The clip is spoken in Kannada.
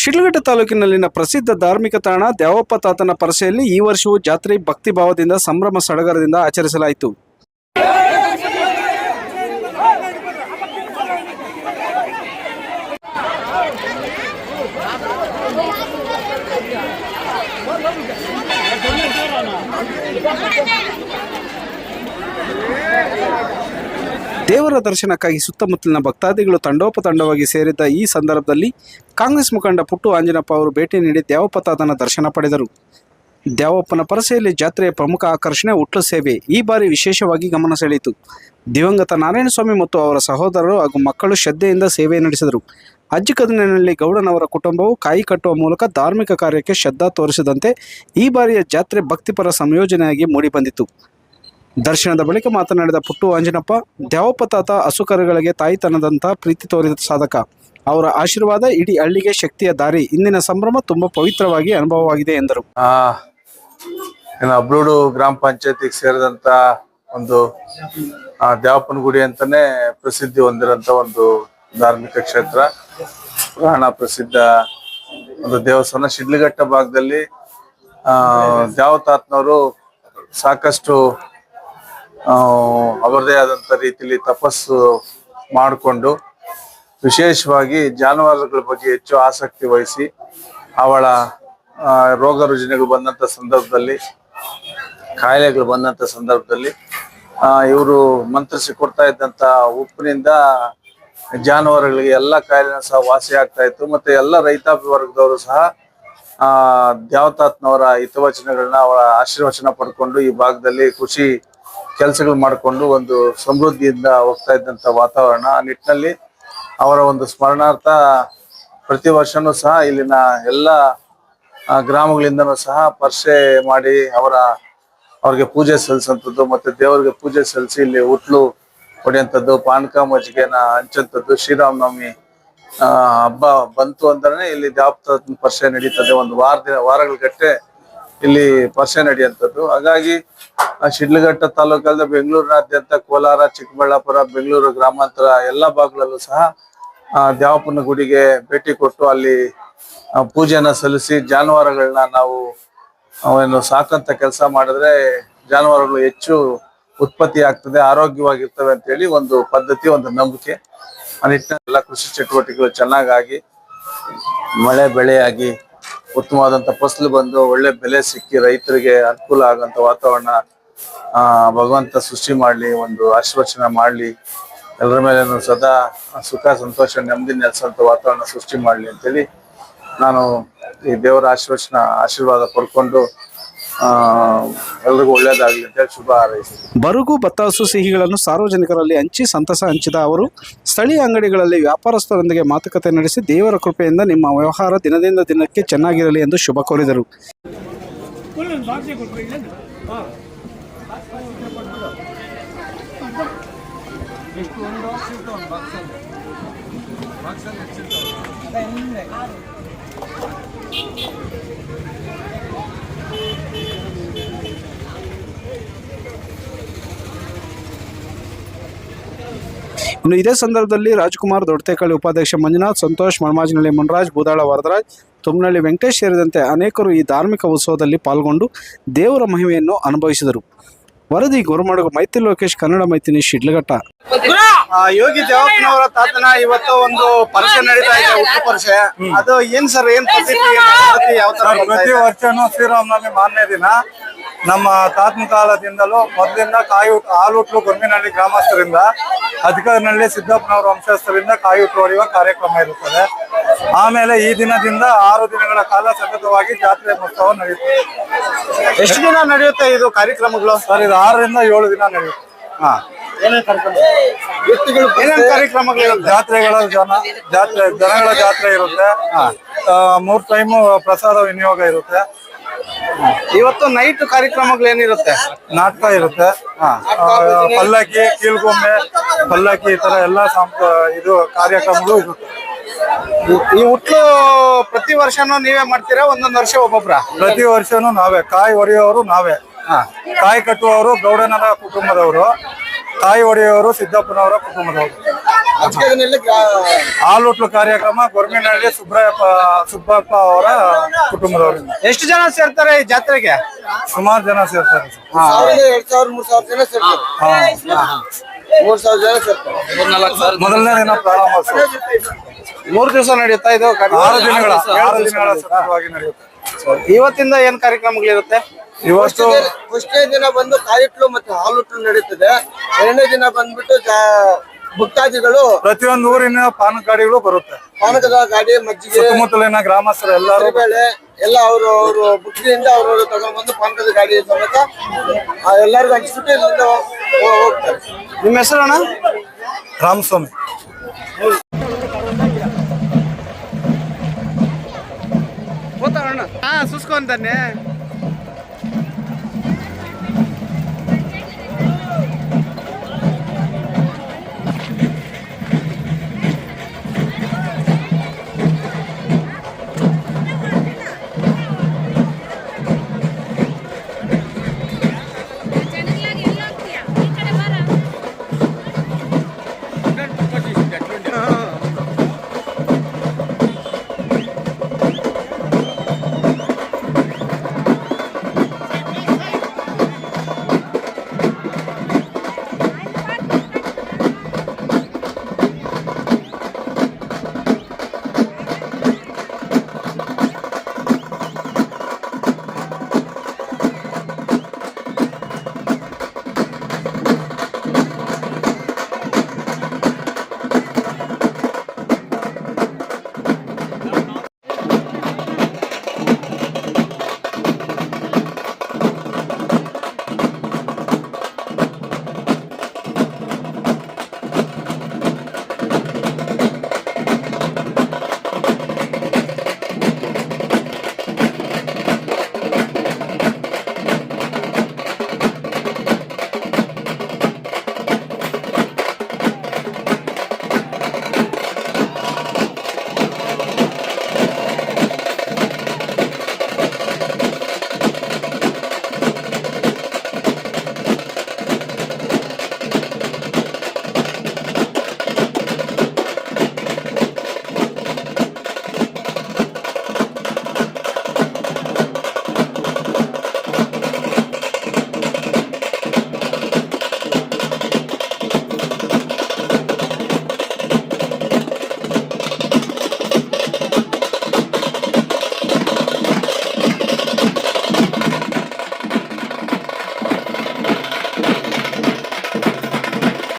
ಶಿಡ್ಲಘಟ್ಟ ತಾಲೂಕಿನಲ್ಲಿನ ಪ್ರಸಿದ್ಧ ಧಾರ್ಮಿಕ ತಾಣ ದ್ಯಾವಪ್ಪ ತಾತನ ಪರಸೆಯಲ್ಲಿ ಈ ವರ್ಷವೂ ಜಾತ್ರೆ ಭಕ್ತಿ ಭಾವದಿಂದ ಸಂಭ್ರಮ ಸಡಗರದಿಂದ ಆಚರಿಸಲಾಯಿತು. ದೇವರ ದರ್ಶನಕ್ಕಾಗಿ ಸುತ್ತಮುತ್ತಲಿನ ಭಕ್ತಾದಿಗಳು ತಂಡೋಪತಂಡವಾಗಿ ಸೇರಿದ್ದ ಈ ಸಂದರ್ಭದಲ್ಲಿ ಕಾಂಗ್ರೆಸ್ ಮುಖಂಡ ಪುಟ್ಟು ಆಂಜನಪ್ಪ ಅವರು ಭೇಟಿ ನೀಡಿ ದ್ಯಾವಪ್ಪ ತಾತನ ದರ್ಶನ ಪಡೆದರು. ದ್ಯಾವಪ್ಪನ ಪರಸೆಯಲ್ಲಿ ಜಾತ್ರೆಯ ಪ್ರಮುಖ ಆಕರ್ಷಣೆ ಉಟ್ಲು ಸೇವೆ ಈ ಬಾರಿ ವಿಶೇಷವಾಗಿ ಗಮನ ಸೆಳೆಯಿತು. ದಿವಂಗತ ನಾರಾಯಣಸ್ವಾಮಿ ಮತ್ತು ಅವರ ಸಹೋದರರು ಹಾಗೂ ಮಕ್ಕಳು ಶ್ರದ್ಧೆಯಿಂದ ಸೇವೆ ನಡೆಸಿದರು. ಅಜ್ಜಿಕದನಿನಲ್ಲಿ ಗೌಡನವರ ಕುಟುಂಬವು ಕಾಯಿ ಕಟ್ಟುವ ಮೂಲಕ ಧಾರ್ಮಿಕ ಕಾರ್ಯಕ್ಕೆ ಶ್ರದ್ಧಾ ತೋರಿಸಿದಂತೆ ಈ ಬಾರಿಯ ಜಾತ್ರೆ ಭಕ್ತಿಪರ ಸಂಯೋಜನೆಯಾಗಿ ಮೂಡಿಬಂದಿತು. ದರ್ಶನದ ಬಳಿಕ ಮಾತನಾಡಿದ ಪುಟ್ಟು ಆಂಜನಪ್ಪ, ದ್ಯಾವಪ್ಪ ತಾತ ಹಸುಕರುಗಳಿಗೆ ತಾಯಿತನದಂಥ ಪ್ರೀತಿ ತೋರಿದ ಸಾಧಕ. ಅವರ ಆಶೀರ್ವಾದ ಇಡೀ ಹಳ್ಳಿಗೆ ಶಕ್ತಿಯ ದಾರಿ. ಇಂದಿನ ಸಂಭ್ರಮ ತುಂಬಾ ಪವಿತ್ರವಾಗಿ ಅನುಭವವಾಗಿದೆ ಎಂದರು. ಅಬ್ಲೂಡು ಗ್ರಾಮ ಪಂಚಾಯತಿಗೆ ಸೇರಿದಂತ ಒಂದು ದ್ಯಾವಪ್ಪನ ಗುಡಿ ಅಂತಾನೆ ಪ್ರಸಿದ್ಧಿ ಹೊಂದಿರಂತ ಒಂದು ಧಾರ್ಮಿಕ ಕ್ಷೇತ್ರ, ಪುರಾಣ ಪ್ರಸಿದ್ಧ ಒಂದು ದೇವಸ್ಥಾನ. ಶಿಡ್ಲಘಟ್ಟ ಭಾಗದಲ್ಲಿ ದ್ಯಾವತಾತ್ನವರು ಸಾಕಷ್ಟು ಅವರದೇ ಆದಂತ ರೀತಿಯಲ್ಲಿ ತಪಸ್ಸು ಮಾಡಿಕೊಂಡು ವಿಶೇಷವಾಗಿ ಜಾನುವಾರುಗಳ ಬಗ್ಗೆ ಹೆಚ್ಚು ಆಸಕ್ತಿ ವಹಿಸಿ ಅವಳ ರೋಗ ರುಜಿನಗಳು ಬಂದಂತ ಸಂದರ್ಭದಲ್ಲಿ, ಕಾಯಿಲೆಗಳು ಬಂದಂತ ಸಂದರ್ಭದಲ್ಲಿ ಇವರು ಮಂತ್ರಿಸಿ ಕೊಡ್ತಾ ಇದ್ದಂತ ಉಪ್ಪಿನಿಂದ ಜಾನುವಾರುಗಳಿಗೆ ಎಲ್ಲ ಕಾಯಿಲೆನೂ ಸಹ ವಾಸಿ ಆಗ್ತಾ ಇತ್ತು. ಮತ್ತೆ ಎಲ್ಲ ರೈತಾಪಿ ವರ್ಗದವರು ಸಹ ದ್ಯಾವತಾತ್ನವರ ಹಿತವಚನಗಳನ್ನ, ಅವರ ಆಶೀರ್ವಚನ ಪಡ್ಕೊಂಡು ಈ ಭಾಗದಲ್ಲಿ ಕೃಷಿ ಕೆಲಸಗಳು ಮಾಡಿಕೊಂಡು ಒಂದು ಸಮೃದ್ಧಿಯಿಂದ ಹೋಗ್ತಾ ಇದ್ದಂತ ವಾತಾವರಣ. ಆ ನಿಟ್ಟಿನಲ್ಲಿ ಅವರ ಒಂದು ಸ್ಮರಣಾರ್ಥ ಪ್ರತಿ ವರ್ಷನೂ ಸಹ ಇಲ್ಲಿನ ಎಲ್ಲ ಗ್ರಾಮಗಳಿಂದನೂ ಸಹ ಪರಿಷೆ ಮಾಡಿ ಅವ್ರಿಗೆ ಪೂಜೆ ಸಲ್ಲಿಸಂಥದ್ದು, ಮತ್ತೆ ದೇವರಿಗೆ ಪೂಜೆ ಸಲ್ಲಿಸಿ ಇಲ್ಲಿ ಉಟ್ಲು ಹೊಡೆಯಂಥದ್ದು, ಪಾನಕ ಮಜ್ಜಿಗೆನ ಹಂಚಂಥದ್ದು. ಶ್ರೀರಾಮನವಮಿ ಹಬ್ಬ ಬಂತು ಅಂದ್ರೆ ಇಲ್ಲಿ ದ್ಯಾವಪ್ಪ ಪರಿಷೆ ನಡೀತದೆ. ಒಂದು ವಾರಗಳ ಗಟ್ಟೆ ಇಲ್ಲಿ ಪರಿಷೆ ನಡೆಯುವಂಥದ್ದು. ಹಾಗಾಗಿ ಶಿಡ್ಲಘಟ್ಟ ತಾಲೂಕಲ್ಲಿ ಬೆಂಗಳೂರಿನಾದ್ಯಂತ ಕೋಲಾರ, ಚಿಕ್ಕಬಳ್ಳಾಪುರ, ಬೆಂಗಳೂರು ಗ್ರಾಮಾಂತರ ಎಲ್ಲ ಭಾಗಗಳಲ್ಲೂ ಸಹ ದ್ಯಾವಪ್ಪನ ಗುಡಿಗೆ ಭೇಟಿ ಕೊಟ್ಟು ಅಲ್ಲಿ ಪೂಜೆನ ಸಲ್ಲಿಸಿ ಜಾನುವಾರುಗಳನ್ನ ನಾವು ಏನು ಸಾಕಂತ ಕೆಲಸ ಮಾಡಿದ್ರೆ ಜಾನುವಾರುಗಳು ಹೆಚ್ಚು ಉತ್ಪತ್ತಿ ಆಗ್ತದೆ, ಆರೋಗ್ಯವಾಗಿರ್ತವೆ ಅಂತ ಹೇಳಿ ಒಂದು ಪದ್ಧತಿ, ಒಂದು ನಂಬಿಕೆ. ಆ ನಿಟ್ಟಿನಲ್ಲಿ ಎಲ್ಲ ಕೃಷಿ ಚಟುವಟಿಕೆಗಳು ಚೆನ್ನಾಗಿ ಮಳೆ ಬೆಳೆಯಾಗಿ ಉತ್ತಮವಾದಂತ ಫಸಲು ಬಂದು ಒಳ್ಳೆ ಬೆಲೆ ಸಿಕ್ಕಿ ರೈತರಿಗೆ ಅನುಕೂಲ ಆಗುವಂತ ವಾತಾವರಣ ಭಗವಂತ ಸೃಷ್ಟಿ ಮಾಡ್ಲಿ, ಒಂದು ಆಶೀರ್ವಚನ ಮಾಡ್ಲಿ, ಎಲ್ಲರ ಮೇಲೆ ಸದಾ ಸುಖ ಸಂತೋಷ ನೆಮ್ಮದಿ ನೆಲೆಸುವಂತ ವಾತಾವರಣ ಸೃಷ್ಟಿ ಮಾಡ್ಲಿ ಅಂತೇಳಿ ನಾನು ಈ ದೇವರ ಆಶೀರ್ವಾದ ಪಡ್ಕೊಂಡು ಎಲ್ರಿಗೂ ಒಳ್ಳೇದಾಗ್ಲಿ ಅಂತ ಹೇಳಿ ಶುಭ ಹಾರೈಸ್ತೀನಿ. ಬರುಗು ಬತ್ತಾಸು ಸಿಹಿಗಳನ್ನು ಸಾರ್ವಜನಿಕರಲ್ಲಿ ಹಂಚಿ ಸಂತಸ ಹಂಚಿದ ಅವರು ಸ್ಥಳೀಯ ಅಂಗಡಿಗಳಲ್ಲಿ ವ್ಯಾಪಾರಸ್ಥರೊಂದಿಗೆ ಮಾತುಕತೆ ನಡೆಸಿ ದೇವರ ಕೃಪೆಯಿಂದ ನಿಮ್ಮ ವ್ಯವಹಾರ ದಿನದಿಂದ ದಿನಕ್ಕೆ ಚೆನ್ನಾಗಿರಲಿ ಎಂದು ಶುಭ ಕೋರಿದರು. ಇನ್ನು ಇದೇ ಸಂದರ್ಭದಲ್ಲಿ ರಾಜ್ಕುಮಾರ್ ದೊಡ್ಡತೇಕಳ್ಳಿ, ಉಪಾಧ್ಯಕ್ಷ ಮಂಜುನಾಥ್, ಸಂತೋಷ್, ಮಳಮಾಜಿನಹಳ್ಳಿ ಮುನರಾಜ್, ಬೂದಾಳ ವರದರಾಜ್, ತುಮ್ನಹಳ್ಳಿ ವೆಂಕಟೇಶ್ ಸೇರಿದಂತೆ ಅನೇಕರು ಈ ಧಾರ್ಮಿಕ ಉತ್ಸವದಲ್ಲಿ ಪಾಲ್ಗೊಂಡು ದೇವರ ಮಹಿಮೆಯನ್ನು ಅನುಭವಿಸಿದರು. ವರದಿ ಗುರುಮಡಗು ಮೈತ್ರಿ ಲೋಕೇಶ್, ಕನ್ನಡ ಮೈತ್ರಿ, ಶಿಡ್ಲಘಟ್ಟ. ಯೋಗಿ ದ್ಯಾವಪ್ಪನವರ ತಾತನ ಇವತ್ತು ಒಂದು ಪರಿಷೆ ನಡೀತಾ ಇದೆ, ಹುಟ್ಟು ಪರಿಷೆ. ಅದು ಏನ್ ಸರ್, ಏನ್ ಯಾವ ತರ? ಪ್ರತಿ ವರ್ಷನೂ ಶ್ರೀರಾಮನವಮಿ ಮಾರನೇ ದಿನ ನಮ್ಮ ತಾತನ ಕಾಲದಿಂದಲೂ ಮೊದಲಿಂದ ಹಾಲುಟ್ಲು ಗೊಮ್ಮಿನಹಳ್ಳಿ ಗ್ರಾಮಸ್ಥರಿಂದ, ಅಧಿಕಾರಿನಲ್ಲಿ ಸಿದ್ದಪ್ಪನವರ ವಂಶಸ್ಥರಿಂದ ಕಾಯುಟ್ಟು ಹೊಡೆಯುವ ಕಾರ್ಯಕ್ರಮ ಇರುತ್ತದೆ. ಆಮೇಲೆ ಈ ದಿನದಿಂದ 6 ದಿನಗಳ ಕಾಲ ಸತತವಾಗಿ ಜಾತ್ರೆ ಮಹೋತ್ಸವ ನಡೆಯುತ್ತದೆ. ಎಷ್ಟು ದಿನ ನಡೆಯುತ್ತೆ ಇದು ಕಾರ್ಯಕ್ರಮಗಳು? ಸರ್, ಇದು 6 ರಿಂದ 7 ದಿನ ನಡೆಯುತ್ತೆ. ಏನೇನ್ ಕಾರ್ಯಕ್ರಮಗಳು? ಜಾತ್ರೆಗಳ ಜನಗಳ ಜಾತ್ರೆ ಇರುತ್ತೆ. 3 ಟೈಮು ಪ್ರಸಾದ ವಿನಿಯೋಗ ಇರುತ್ತೆ. ಇವತ್ತು ನೈಟ್ ಕಾರ್ಯಕ್ರಮಗಳು ಏನಿರುತ್ತೆ? ನಾಟಕ ಇರುತ್ತೆ, ಪಲ್ಲಕ್ಕಿ, ಕೀಲ್ಗೊಮ್ಮೆ, ಪಲ್ಲಕ್ಕಿ, ಈ ತರ ಎಲ್ಲ ಇದು ಕಾರ್ಯಕ್ರಮಗಳು ಇರುತ್ತೆ. ಈ ಹುಟ್ಟು ಪ್ರತಿ ವರ್ಷನೂ ನೀವೇ ಮಾಡ್ತೀರಾ, ಒಂದೊಂದು ವರ್ಷ ಒಬ್ಬೊಬ್ರ? ಪ್ರತಿ ವರ್ಷನೂ ನಾವೇ. ಕಾಯಿ ಹೊಡೆಯೋರು ನಾವೇ, ಕಾಯಿ ಕಟ್ಟುವವರು ಗೌಡನರ ಕುಟುಂಬದವರು, ಕಾಯಿ ಹೊಡೆಯೋರು ಸಿದ್ದಪ್ಪನವರ ಕುಟುಂಬದವರು. ಹಾಲುಟ್ಲು ಕಾರ್ಯಕ್ರಮ ಗೊರ್ಮಿನಹಳ್ಳಿ ಸುಬ್ಬಪ್ಪ ಅವರ ಕುಟುಂಬದವರಿಂದ. ಎಷ್ಟು ಜನ ಸೇರ್ತಾರೆ ಈ ಜಾತ್ರೆಗೆ? ಸುಮಾರು ಜನ ಸೇರ್ತಾರೆ. 2,000-3,000 ಜನ ಸೇರ್ತಾರೆ. 3,000 ಜನ ಸೇರ್ತಾರೆ. ಮೊದಲನೇ ದಿನ ಪ್ರಾರಂಭೋತ್ಸವ 3 ದಿವಸ ನಡೆಯುತ್ತಾ ಇದು? 6 ದಿನಗಳ ಸತತವಾಗಿ ನಡೆಯುತ್ತೆ. ಇವತ್ತಿಂದ ಏನ್ ಕಾರ್ಯಕ್ರಮಗಳಿರುತ್ತೆ? ಇವತ್ತು ಫಸ್ಟ್ನೇ ದಿನ ಬಂದು ಕಾಯಿಟ್ಲು ಮತ್ತೆ ಹಾಲುಟ್ಲು ನಡೀತದೆ. 2ನೇ ದಿನ ಬಂದ್ಬಿಟ್ಟು ಭಕ್ತಾದಿಗಳು ಪ್ರತಿಯೊಂದು ಊರಿನ ಪಾನಕ ಗಾಡಿಗಳು ಬರುತ್ತೆ. ಪಾನಕದ ಗಾಡಿ, ಮಜ್ಜಿಗೆ, ಸುತ್ತಮುತ್ತಲಿನ ಗ್ರಾಮಸ್ಥರು ಎಲ್ಲರೂ ಬೇಳೆ ಎಲ್ಲ ಅವರು ಬುಕ್ಕಿಯಿಂದ ಅವರು ತಗೊಂಡ್ಬಂದು ಪಾನಕದ ಗಾಡಿ ಸಮೇತ ಎಲ್ಲರಿಗೂ ಹಂಚ್ಬಿಟ್ಟು ಇಲ್ಲಿಂದ ಹೋಗ್ತಾರೆ. ನಿಮ್ಮ ಹೆಸರು ಅಣ್ಣ? ರಾಮಸ್ವಾಮಿ. ಹಾ ಸುಸ್ಕೊಂತಾನೆ.